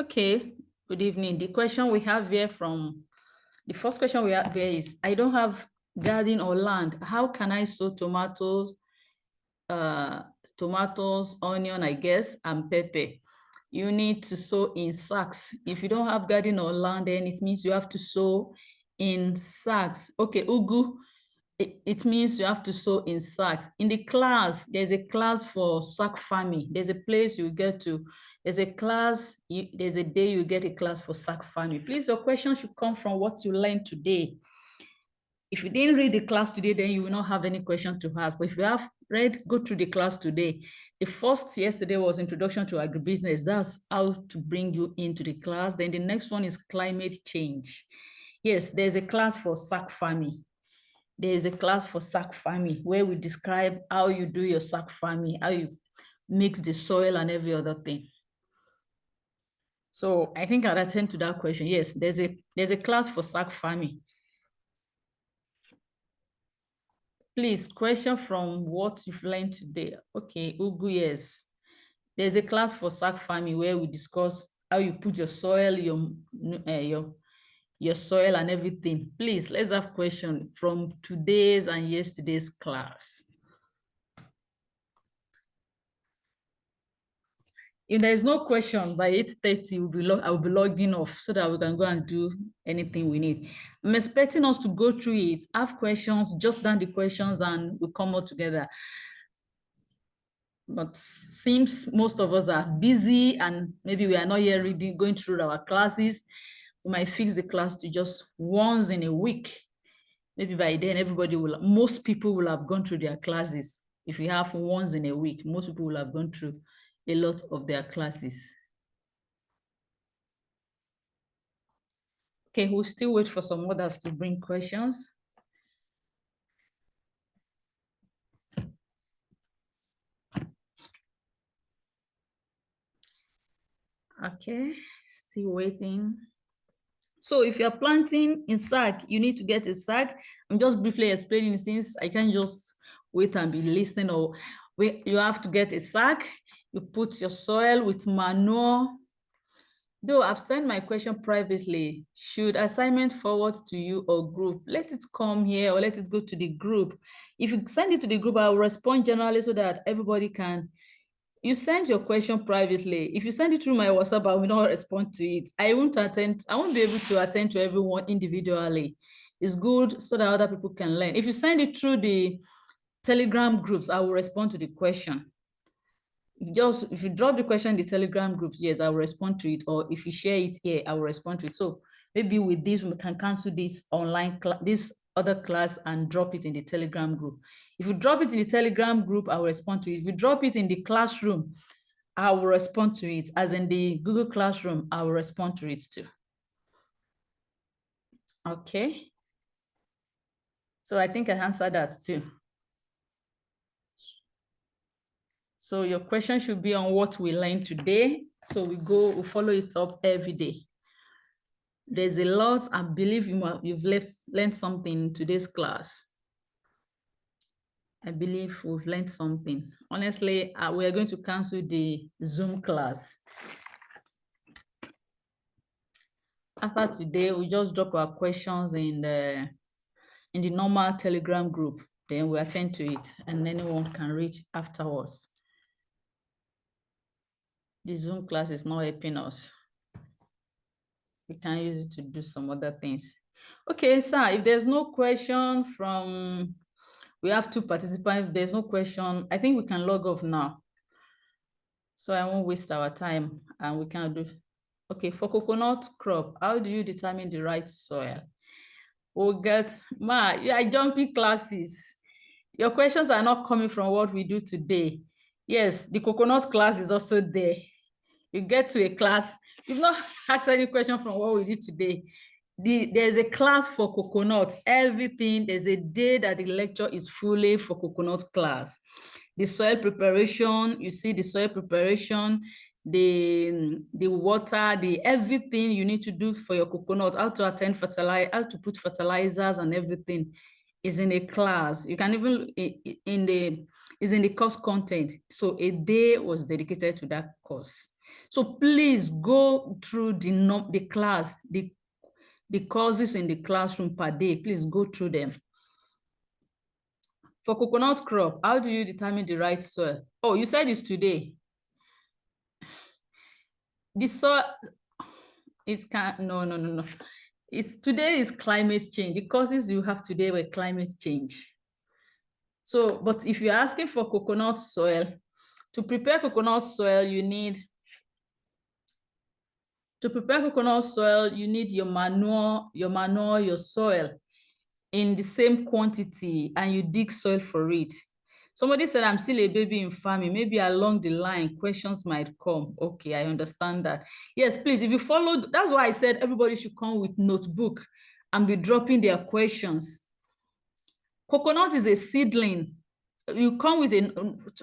Okay, good evening. The question we have here the first question we have here is, I don't have garden or land. How can I sow uh, tomatoes, onion, I guess, and pepper? You need to sow in sacks. If you don't have garden or land, then it means you have to sow in sacks. Okay, ugu, it means you have to sow in sacks. In the class, there's a class for sack farming. There's a place you get to. There's a class, there's a day you get a class for sack farming. Please, your question should come from what you learned today. If you didn't read the class today, then you will not have any question to ask. But if you have read, go through the class today. The first yesterday was introduction to agribusiness. That's how to bring you into the class. Then the next one is climate change. Yes, there's a class for sack farming. There is a class for sack farming where we describe how you do your sack farming, how you mix the soil and every other thing. So I think I'll attend to that question. Yes, there's a class for sack farming. Please, question from what you've learned today. Okay, Ugu, yes. There's a class for sack farming where we discuss how you put your soil, your soil and everything. Please, let's have question from today's and yesterday's class. If there is no question by 8:30, I will be logging off so that we can go and do anything we need. I'm expecting us to go through it, have questions, just down the questions, and we come all together. But seems most of us are busy and maybe we are not yet reading, going through our classes. We might fix the class to just once in a week. Maybe by then most people will have gone through their classes. If you have once in a week, most people will have gone through a lot of their classes. Okay, we'll still wait for some others to bring questions. Okay, still waiting. So if you're planting in sack, you need to get a sack. I'm just briefly explaining since I can't just wait and be listening, or you have to get a sack. You put your soil with manure. Though I've sent my question privately, should assignment forward to you or group? Let it come here or let it go to the group. If you send it to the group, I will respond generally so that everybody can. You send your question privately. If you send it through my WhatsApp, I will not respond to it. I won't be able to attend to everyone individually. It's good so that other people can learn. If you send it through the Telegram groups, I will respond to the question. If you drop the question in the Telegram groups, yes, I will respond to it. Or if you share it here, I will respond to it. So maybe with this, we can cancel this this other class and drop it in the Telegram group. If you drop it in the Telegram group, I will respond to it. If you drop it in the classroom, I will respond to it. As in the Google Classroom, I will respond to it too. Okay. So I think I answered that too. So your question should be on what we learned today. So we follow it up every day. There's a lot. I believe you've learned something in today's class. I believe we've learned something. Honestly, we are going to cancel the Zoom class. After today, we just drop our questions in the normal Telegram group. Then we attend to it and anyone can reach afterwards. The Zoom class is not helping us. We can use it to do some other things. Okay, sir, if there's no question we have 2 participants. If there's no question, I think we can log off now. So I won't waste our time and we can do. Okay, for coconut crop, how do you determine the right soil? We'll get, I jumping classes. Your questions are not coming from what we do today. Yes, the coconut class is also there. You get to a class, you've not asked any question from what we did today. There's a class for coconut, everything. There's a day that the lecture is fully for coconut class. The soil preparation, you see the soil preparation, the water, everything you need to do for your coconut, how to attend fertilizer, how to put fertilizers and everything is in a class. You can even is in the course content. So a day was dedicated to that course. So please go through the class, the courses in the classroom per day. Please go through them. For coconut crop, how do you determine the right soil? Oh, you said it's today. The soil, it can't, no. It's today is climate change. The courses you have today were climate change. So, but if you're asking for coconut soil, to prepare coconut soil, you need your manure, your soil in the same quantity, and you dig soil for it. Somebody said, I'm still a baby in farming. Maybe along the line, questions might come. Okay, I understand that. Yes, please, if you follow, that's why I said everybody should come with notebook and be dropping their questions. Coconut is a seedling. You come with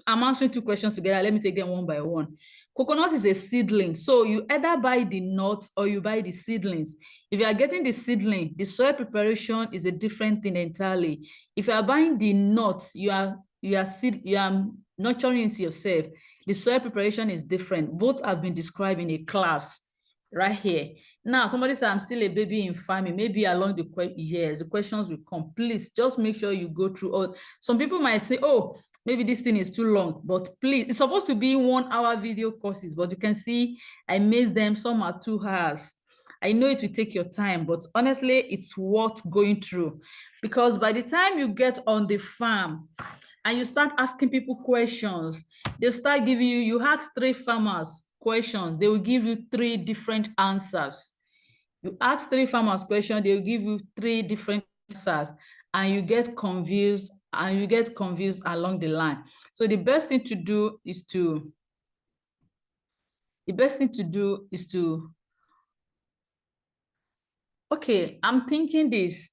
I'm answering 2 questions together. Let me take them one by one. Coconut is a seedling. So you either buy the nuts or you buy the seedlings. If you are getting the seedling, the soil preparation is a different thing entirely. If you are buying the nuts, you are nurturing it yourself. The soil preparation is different. Both have been described in a class right here. Now, somebody said, I'm still a baby in farming. Maybe along the years, the questions will come. Please just make sure you go through all. Some people might say, oh, maybe this thing is too long, but please, it's supposed to be 1-hour video courses, but you can see I made them, some are 2 hours. I know it will take your time, but honestly, it's worth going through, because by the time you get on the farm and you start asking people questions, they'll start giving you ask 3 farmers questions, they will give you 3 different answers. You ask 3 farmers questions, they will give you 3 different answers, and you get confused along the line. So the best thing to do is to okay, I'm thinking this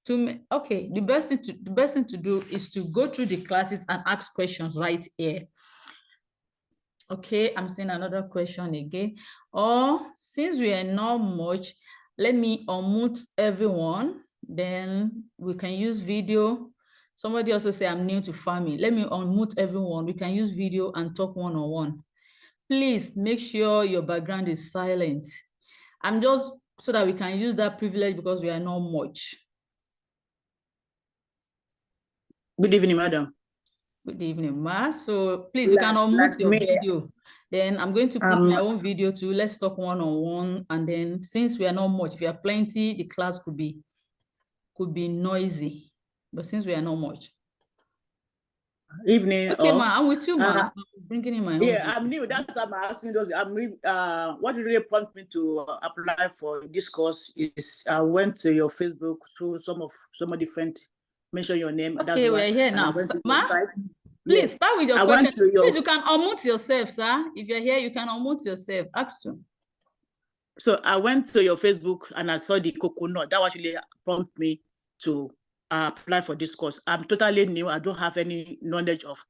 okay, the best thing to do is to go through the classes and ask questions right here. Okay, I'm seeing another question again. Or since we are not much, let me unmute everyone, then we can use video. Somebody also say I'm new to farming. Let me unmute everyone. We can use video and talk one-on-one. Please make sure your background is silent. I'm just so that we can use that privilege because we are not much. Good evening, madam. Good evening, ma. So please, you can unmute your video. Then I'm going to put my own video too. Let's talk one-on-one. And then since we are not much, if you are plenty, the class could be noisy. But since we are not much. Evening. Okay, ma, I'm with you, ma. I'm bringing in my own video. I'm new. That's why I'm asking those. What really prompted me to apply for this course is I went to your Facebook through some different, mention your name. Okay, we're here now. Ma, please start with your question. Please, you can unmute yourself, sir. If you're here, you can unmute yourself. Ask you. So I went to your Facebook and I saw the coconut. That actually prompted me to apply for this course. I'm totally new. I don't have any knowledge of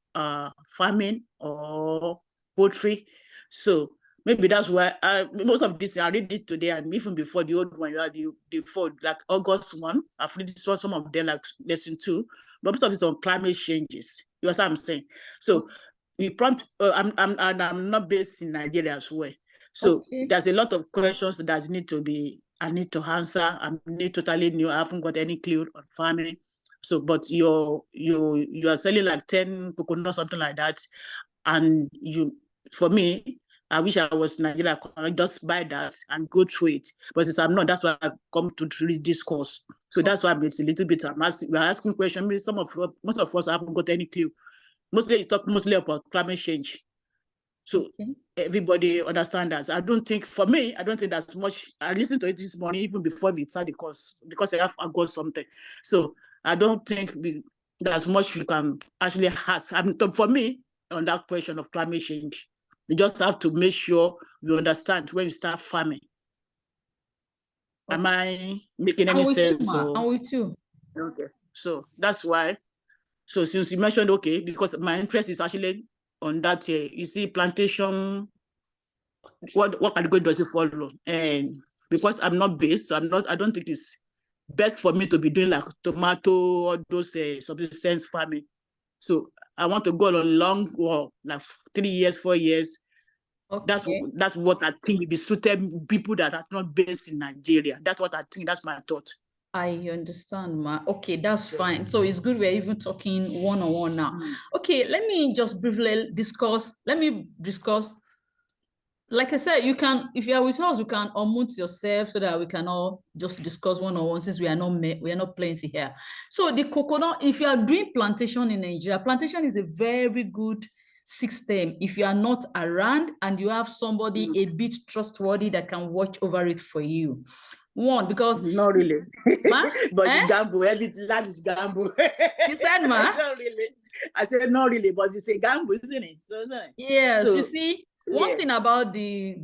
farming or poultry. So maybe that's why most of this I read it today, and even before the old one, you had before like August 1. I've read this one, some of them like lesson 2, but most of it's on climate changes. You know what I'm saying? So we prompt. I'm not based in Nigeria as well. So there's a lot of questions that I need to answer. I'm totally new. I haven't got any clue on farming. So, but you are selling like 10 coconuts, something like that. And for me, I wish I was in Nigeria. I just buy that and go through it. But since I'm not, that's why I come to read this course. So that's why it's a little bit. We're asking questions. Maybe most of us haven't got any clue. Mostly, you talk mostly about climate change. So everybody understands that. I don't think that's much. I listened to it this morning, even before we started the course, because I got something. So I don't think there's much you can actually ask. For me, on that question of climate change, you just have to make sure you understand when you start farming. Am I making any sense? I'm with you. Okay. So that's why. So since you mentioned, okay, because my interest is actually on that, you see, plantation, what category does it follow? And because I'm not based, so I don't think it's best for me to be doing like tomato or those subsistence farming. So I want to go on a long walk, like 3 years, 4 years, Okay. That's what I think will be suited people that are not based in Nigeria. That's what I think. That's my thought. I understand, ma. Okay, that's fine. So it's good we're even talking one-on-one now. Okay, let me just briefly discuss. Let me discuss. Like I said, you can, if you are with us, you can unmute yourself so that we can all just discuss one-on-one since we are not plenty here. So the coconut, if you are doing plantation in Nigeria, plantation is a very good system if you are not around and you have somebody a bit trustworthy that can watch over it for you. One, because not really. Ma? But it's gamble. Every land is gamble. You said, ma? Not really. I said not really, but it's a gamble, isn't it? So, isn't it? Yes, So, you see, one thing about the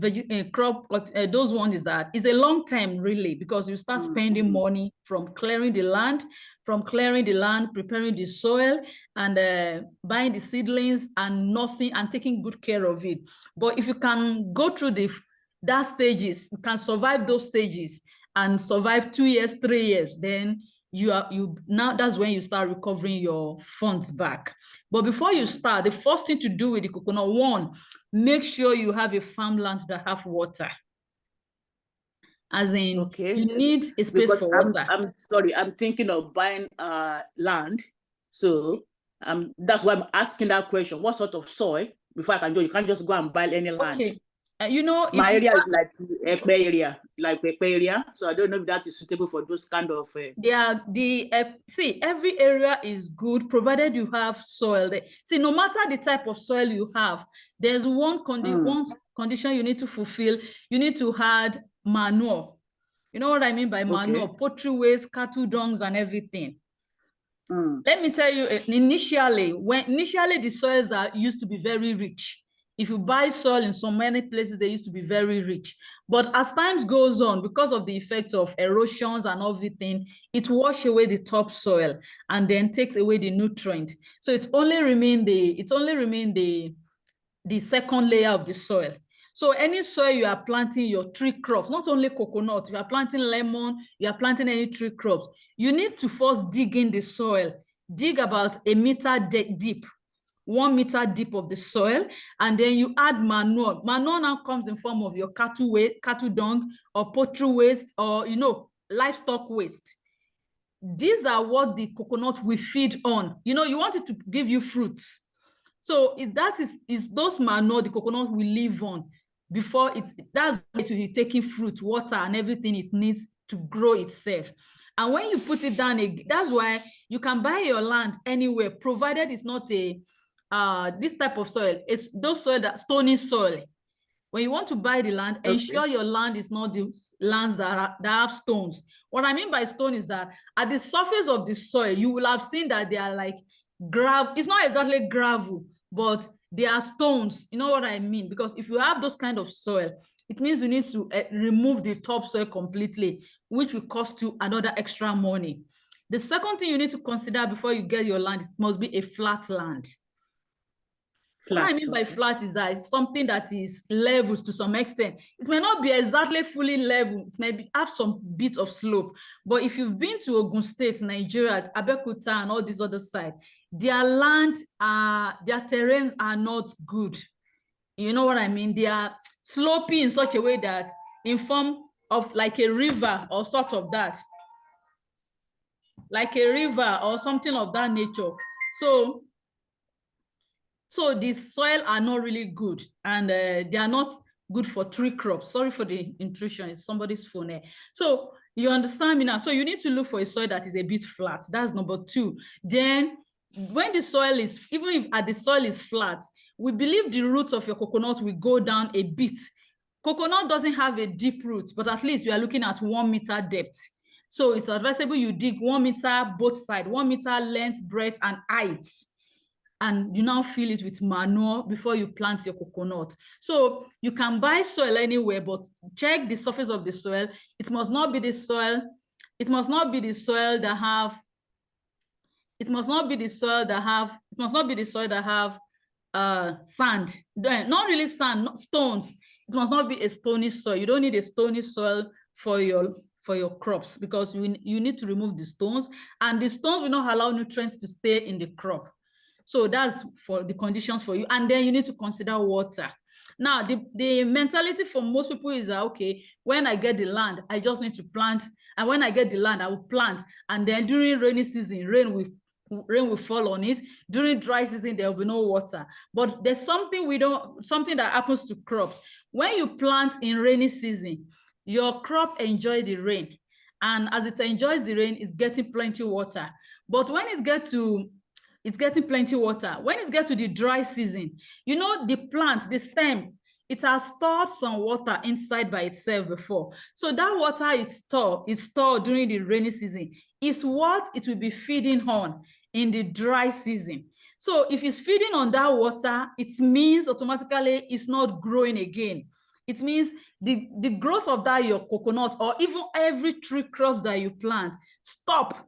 crop, those ones is that it's a long time really, because you start spending money from clearing the land, preparing the soil, and buying the seedlings and nursing and taking good care of it. But if you can go through that stages, you can survive those stages and survive 2 years, 3 years, then now that's when you start recovering your funds back. But before you start, the first thing to do with the coconut, one, make sure you have a farmland that have water. As in, okay, you need a space because for water. I'm sorry, I'm thinking of buying land. So that's why I'm asking that question. What sort of soil before I can do it? You can't just go and buy any land. Okay. You know, my area is like Ekpe area, so I don't know if that is suitable for those kind of. See, every area is good provided you have soil. See, no matter the type of soil you have, there's one condition you need to fulfill. You need to add manure. You know what I mean by manure? Poultry waste, cattle dungs, and everything. Let me tell you, initially the soils used to be very rich. If you buy soil in so many places, they used to be very rich. But as time goes on, because of the effect of erosions and everything, it washes away the topsoil and then takes away the nutrient. So it only remain the second layer of the soil. So any soil you are planting your tree crops, not only coconut, you are planting lemon, you are planting any tree crops, you need to first dig in the soil. Dig about 1 meter deep, 1 meter deep of the soil, and then you add manure. Manure now comes in form of your cattle dung or poultry waste, or livestock waste. These are what the coconut will feed on. You want it to give you fruits. So that is those manure the coconut will live on before that's it will be taking fruit, water, and everything it needs to grow itself. And when you put it down, that's why you can buy your land anywhere, provided it's not this type of soil. It's those soil that stony soil. When you want to buy the land, ensure your land is not the lands that have stones. What I mean by stone is that at the surface of the soil, you will have seen that they are like gravel. It's not exactly gravel, but they are stones. You know what I mean? Because if you have those kind of soil, it means you need to remove the topsoil completely, which will cost you another extra money. The second thing you need to consider before you get your land, it must be a flat land. What I mean by flat is that it's something that is level to some extent. It may not be exactly fully level. It may have some bit of slope. But if you've been to Ogun State, Nigeria, Abeokuta, and all these other sides, their land, their terrains are not good. You know what I mean? They are slopy in such a way that in form of like a river or sort of that. Like a river or something of that nature. So the soil are not really good, and they are not good for tree crops. Sorry for the intrusion, it's somebody's phone here. So you understand me now? So you need to look for a soil that is a bit flat. That's number 2. Then when the soil is, even if the soil is flat, we believe the roots of your coconut will go down a bit. Coconut doesn't have a deep root, but at least you are looking at 1 meter depth. So it's advisable you dig 1 meter both sides, 1 meter length, breadth, and height. And you now fill it with manure before you plant your coconut. So you can buy soil anywhere, but check the surface of the soil. It must not be the soil. It must not be the soil that have. It must not be the soil that have. It must not be the soil that have sand. Not really sand, not stones. It must not be a stony soil. You don't need a stony soil for your crops, because you need to remove the stones, and the stones will not allow nutrients to stay in the crop. So that's for the conditions for you. And then you need to consider water. Now, the mentality for most people is that, okay, when I get the land, I just need to plant. And when I get the land, I will plant. And then during rainy season, rain will fall on it. During dry season, there will be no water. But there's something that happens to crops. When you plant in rainy season, your crop enjoys the rain. And as it enjoys the rain, it's getting plenty water. But when it's getting plenty water. When it gets to the dry season, you know, the plant, the stem, it has stored some water inside by itself before. So that water is stored during the rainy season is what it will be feeding on in the dry season. So if it's feeding on that water, it means automatically it's not growing again. It means the growth of that your coconut or even every tree crops that you plant stop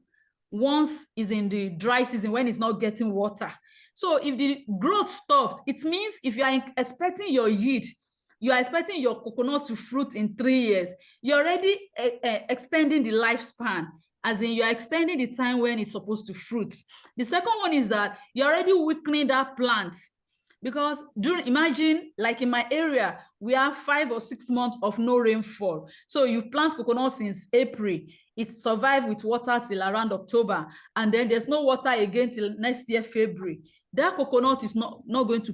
once is in the dry season when it's not getting water. So if the growth stopped, it means if you are expecting your yield, you are expecting your coconut to fruit in 3 years, you're already extending the lifespan, as in you're extending the time when it's supposed to fruit. The second one is that you're already weakening that plant. Because imagine, like in my area, we have 5 or 6 months of no rainfall. So you plant coconut since April, it survived with water till around October, and then there's no water again till next year, February. That coconut is not going to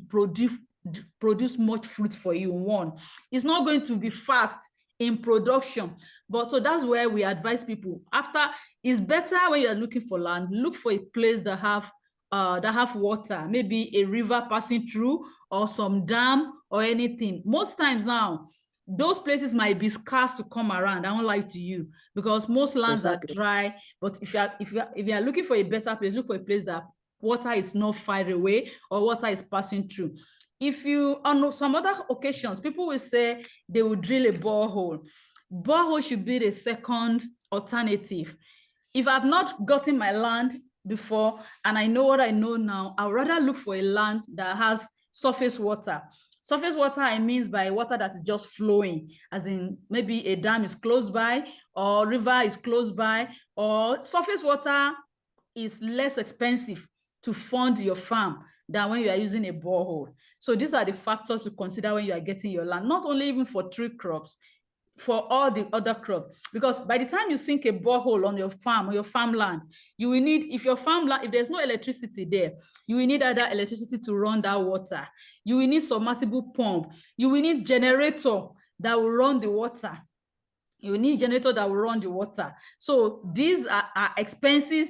produce much fruit for you. One, it's not going to be fast in production. But so that's where we advise people, after, it's better when you're looking for land, look for a place that have water, maybe a river passing through or some dam or anything. Most times now, those places might be scarce to come around. I won't lie to you, because most lands are dry. But if you are looking for a better place, look for a place that water is not far away or water is passing through. If you, on some other occasions, people will say they will drill a borehole. Borehole should be the second alternative. If I've not gotten my land before and I know what I know now, I'd rather look for a land that has surface water. Surface water, I mean by water that is just flowing, as in maybe a dam is close by or river is close by, or surface water is less expensive to fund your farm than when you are using a borehole. So these are the factors to consider when you are getting your land, not only even for tree crops, for all the other crops. Because by the time you sink a borehole on your farm or your farmland, you will need, if there's no electricity there, you will need either electricity to run that water. You will need submersible pump. You will need generator that will run the water. You need generator that will run the water. So these are expenses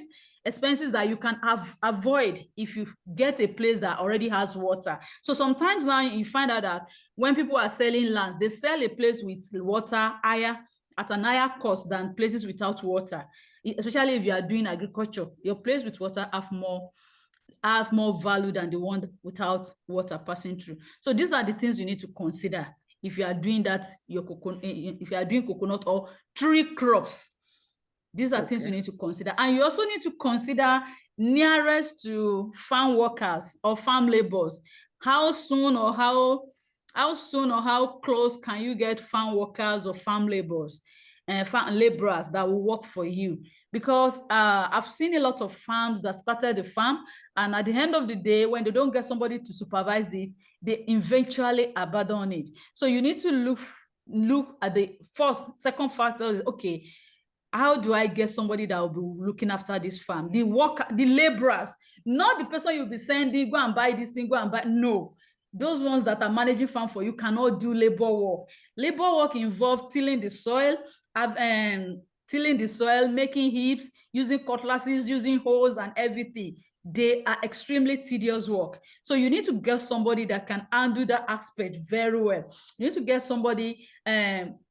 that you can avoid if you get a place that already has water. So sometimes now you find out that when people are selling lands, they sell a place with water at an higher cost than places without water. Especially if you are doing agriculture, your place with water have more value than the one without water passing through. So these are the things you need to consider if you are doing that, if you are doing coconut or tree crops. These are things you need to consider. And you also need to consider nearest to farm workers or farm laborers. How soon or how close can you get farm workers or farm laborers and farm laborers that will work for you? Because I've seen a lot of farms that started the farm, and at the end of the day, when they don't get somebody to supervise it, they eventually abandon it. So you need to look at the second factor is, okay, how do I get somebody that will be looking after this farm? The worker, the laborers, not the person you'll be sending, go and buy this thing, go and buy. No, those ones that are managing farm for you cannot do labor work. Labor work involves tilling the soil, making heaps, using cutlasses, using hoes and everything. They are extremely tedious work. So you need to get somebody that can handle that aspect very well. You need to get somebody,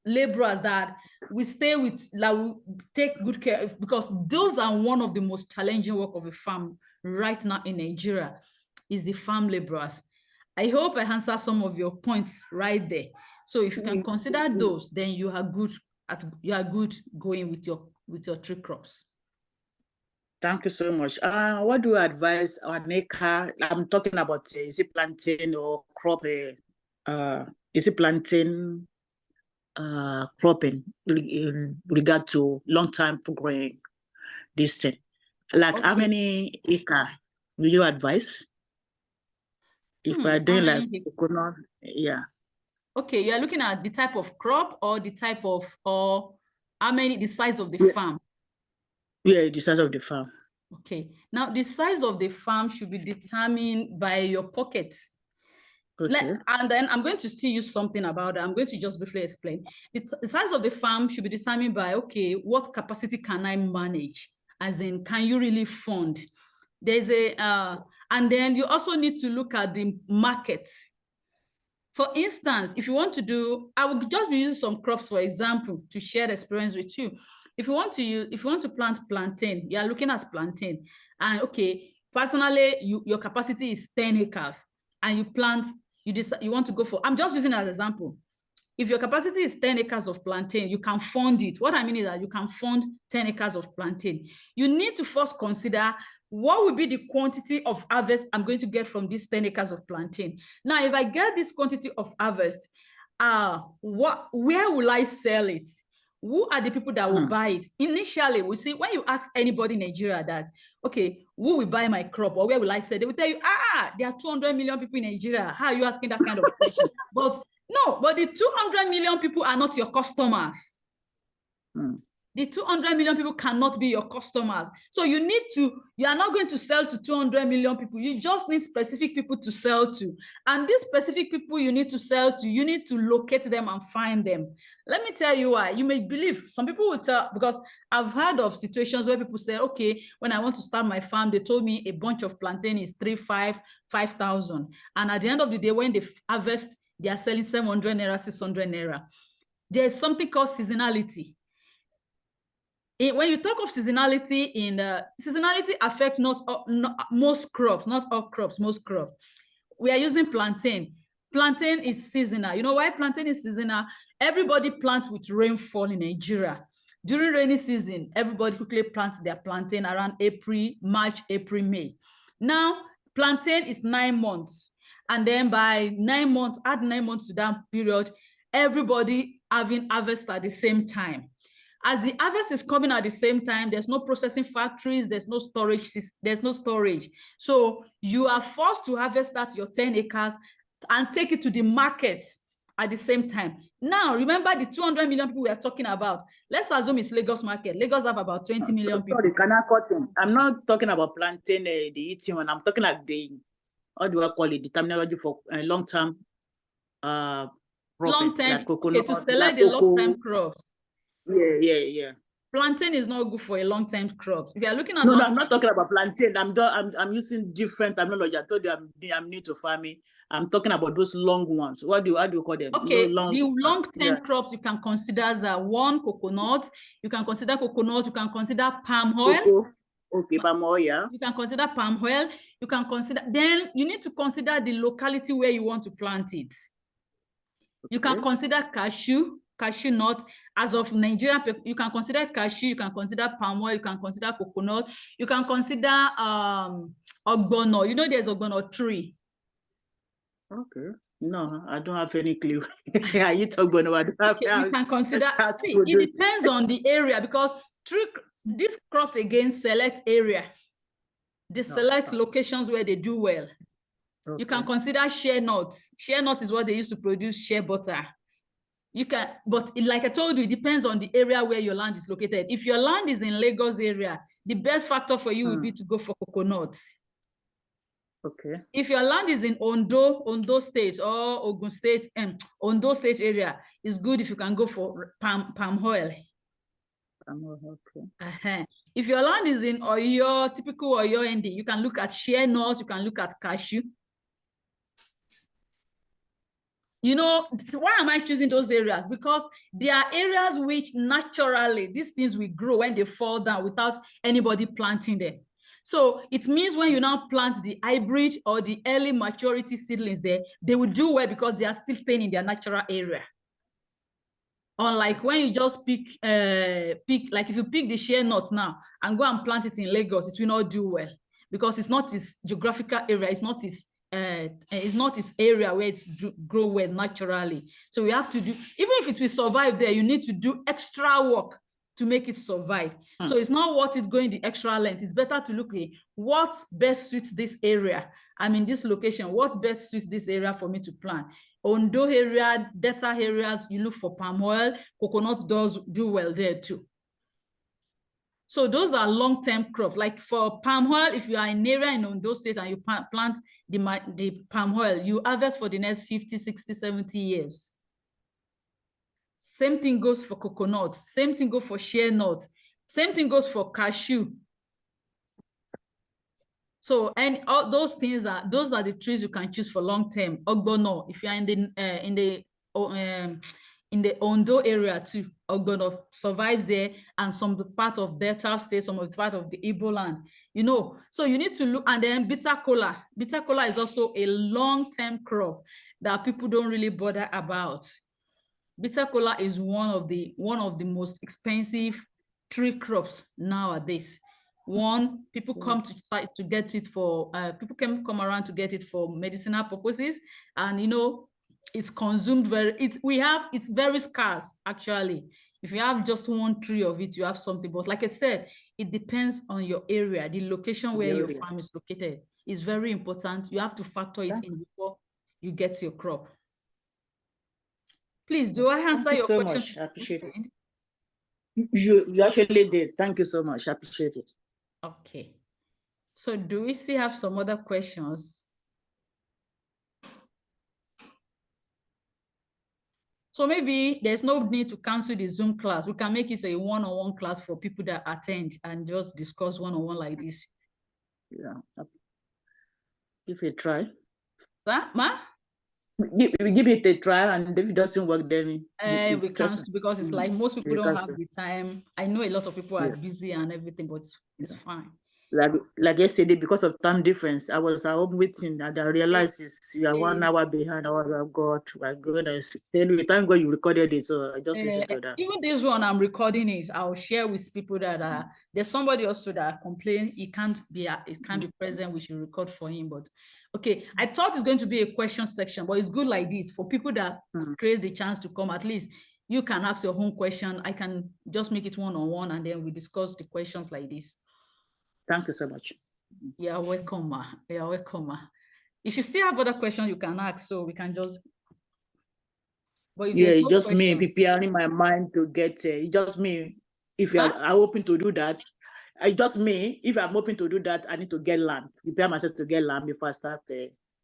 laborers that we stay with, that will take good care of, because those are one of the most challenging work of a farm right now in Nigeria, is the farm laborers. I hope I answered some of your points right there. So if you can consider those, then you are good going with your tree crops. Thank you so much. What do you advise on acre? I'm talking about is it planting or crop? Is it planting, cropping in regard to long-term growing this thing? Like how many acre will you advise? If we're How doing like many? coconut, yeah. Okay, you're looking at the type of crop or the type of, or how many, the size of the Yeah, farm. yeah, the size of the farm. Okay, now the size of the farm should be determined by your pockets. Okay. And then I'm going to still use something about that. I'm going to just briefly explain. The size of the farm should be determined by, okay, what capacity can I manage? As in, can you really fund? There's and then you also need to look at the market. For instance, if you want to do, I will just be using some crops, for example, to share the experience with you. If you want to plant plantain, you are looking at plantain. And okay, personally, your capacity is 10 acres and you plant, you want to go for, I'm just using as an example. If your capacity is 10 acres of plantain, you can fund it. What I mean is that you can fund 10 acres of plantain. You need to first consider what will be the quantity of harvest I'm going to get from these 10 acres of plantain. Now, if I get this quantity of harvest, where will I sell it? Who are the people that will buy it? Initially, we see when you ask anybody in Nigeria that, okay, who will buy my crop or where will I sell? They will tell you, there are 200 million people in Nigeria. How are you asking that kind of question? But no, but the 200 million people are not your customers. The 200 million people cannot be your customers. So you are not going to sell to 200 million people. You just need specific people to sell to. And these specific people you need to sell to, you need to locate them and find them. Let me tell you why. You may believe, some people will tell, because I've heard of situations where people say, okay, when I want to start my farm, they told me a bunch of plantain is 5,000. And at the end of the day, when they harvest, they are selling 700 naira, 600 naira. There's something called seasonality. When you talk of seasonality, seasonality affects not most crops, not all crops, most crops. We are using plantain. Plantain is seasonal. You know why plantain is seasonal? Everybody plants with rainfall in Nigeria. During rainy season, everybody quickly plants their plantain around March, April, May. Now, plantain is 9 months. And then by 9 months, add 9 months to that period, everybody having harvest at the same time. As the harvest is coming at the same time, there's no processing factories, there's no storage. So you are forced to harvest that your 10 acres and take it to the markets at the same time. Now, remember the 200 million people we are talking about. Let's assume it's Lagos market. Lagos have about 20 million people. Sorry, can I cut in? I'm not talking about plantain, the eating one. I'm talking like how do I call it? The terminology for long-term Long-term, like coconut, okay, to select the long-term crops. Yeah. Plantain is not good for a long-term crops. If you are looking at no, I'm not talking about plantain. I'm using different terminology. I told you I'm new to farming. I'm talking about those long ones. How do you call them? Okay, the long-term crops you can consider as one, coconut. You can consider coconut. You can consider palm oil. Okay, palm oil, yeah. You can consider palm oil. You can consider. Then you need to consider the locality where you want to plant it. You can consider cashew nut. As of Nigeria, you can consider cashew, you can consider palm oil, you can consider coconut, you can consider ogbono. You know there's ogbono tree. Okay. No, I don't have any clue. You talk ogbono, I don't have. Okay, you can consider. See, it depends on the area because these crops again select area. They select locations where they do well. Okay. You can consider shea nuts. Shea nut is what they use to produce shea butter. You can, but like I told you, it depends on the area where your land is located. If your land is in Lagos area, the best factor for you would be to go for coconuts. Okay. If your land is in Ondo State or Ogun State, Ondo State area, it's good if you can go for palm oil. Okay. If your land is in Oyo, typical Oyo ND, you can look at shea nuts, you can look at cashew. You know, why am I choosing those areas? Because there are areas which naturally these things will grow when they fall down without anybody planting them. So it means when you now plant the hybrid or the early maturity seedlings there, they will do well because they are still staying in their natural area. Unlike when you just pick, like if you pick the shea nut now and go and plant it in Lagos, it will not do well because it's not its geographical area, it's not its area where it's grow well naturally. So we have to do, even if it will survive there, you need to do extra work to make it survive. So it's not worth it going the extra length. It's better to look at what best suits this area I'm in this location. What best suits this area for me to plant? Ondo area, Delta areas, you look for palm oil. Coconut does do well there too. So those are long-term crops. Like for palm oil, if you are in an area in Ondo State and you plant the palm oil, you harvest for the next 50, 60, 70 years. Same thing goes for coconut. Same thing goes for shea nut. Same thing goes for cashew. So, and all those things those are the trees you can choose for long term. Ogbono, if you are in the Ondo area too, Ogbono survives there, and some part of Delta State, some of the part of the Igbo land, you know. So you need to look, and then bitter kola. Bitter kola is also a long-term crop that people don't really bother about. Bitter kola is one of the most expensive tree crops nowadays. One, people come to site to get it for people can come around to get it for medicinal purposes, and you know it's consumed it's very scarce actually. If you have just one tree of it, you have something. But like I said, it depends on your area, the location where your farm is located is very important. You have to factor it in before you get your crop. Please, do I answer your question? Thank you so much. I appreciate it. You actually did. Thank you so much. I appreciate it. Okay. So do we still have some other questions? So maybe there's no need to cancel the Zoom class. We can make it a one-on-one class for people that attend and just discuss one-on-one like this. Yeah. Give it a try. Ma? We give it a try, and if it doesn't work, then we cancel, because it's like most people don't have the time. I know a lot of people are busy and everything, but it's fine. Like yesterday, because of time difference, I was at home waiting, and I realized you are 1 hour behind. I was like, God, my goodness. Anyway, thank God you recorded it, so I just listened to that. Even this one, I'm recording it. I'll share with people that there's somebody also that complained he can't be present. We should record for him. But okay, I thought it's going to be a question section, but it's good like this for people that create the chance to come. At least you can ask your own question. I can just make it one-on-one, and then we discuss the questions like this. Thank you so much. You're welcome, ma. You're welcome, ma. If you still have other questions, you can ask, so we can just. But if it's just me preparing my mind to get it. Just me. If I'm open to do that, it's just me. If I'm open to do that, I need to get land. Prepare myself to get land before I start.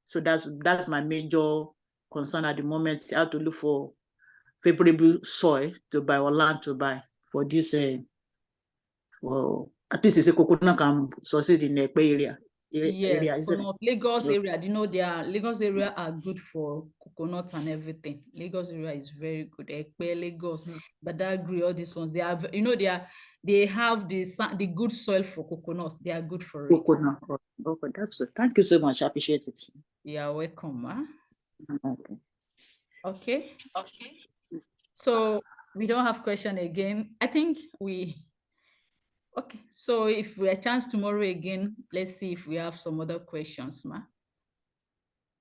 So that's my major concern at the moment. I have to look for favorable soil to buy or land to buy for this. For at least it's a coconut can succeed in the area. Yes, Lagos area. You know, Lagos area are good for coconuts and everything. Lagos area is very good. Lagos, Badagry, all these ones. They have, you know, they have the good soil for coconuts. They are good for it. Coconut. Okay, that's good. Thank you so much. I appreciate it. You're welcome, ma. Okay. Okay. So we don't have question again. I think we. Okay, so if we have a chance tomorrow again, let's see if we have some other questions, ma.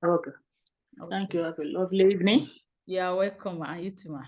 Okay. Thank you. Have a lovely evening. You're welcome, ma. You too, ma.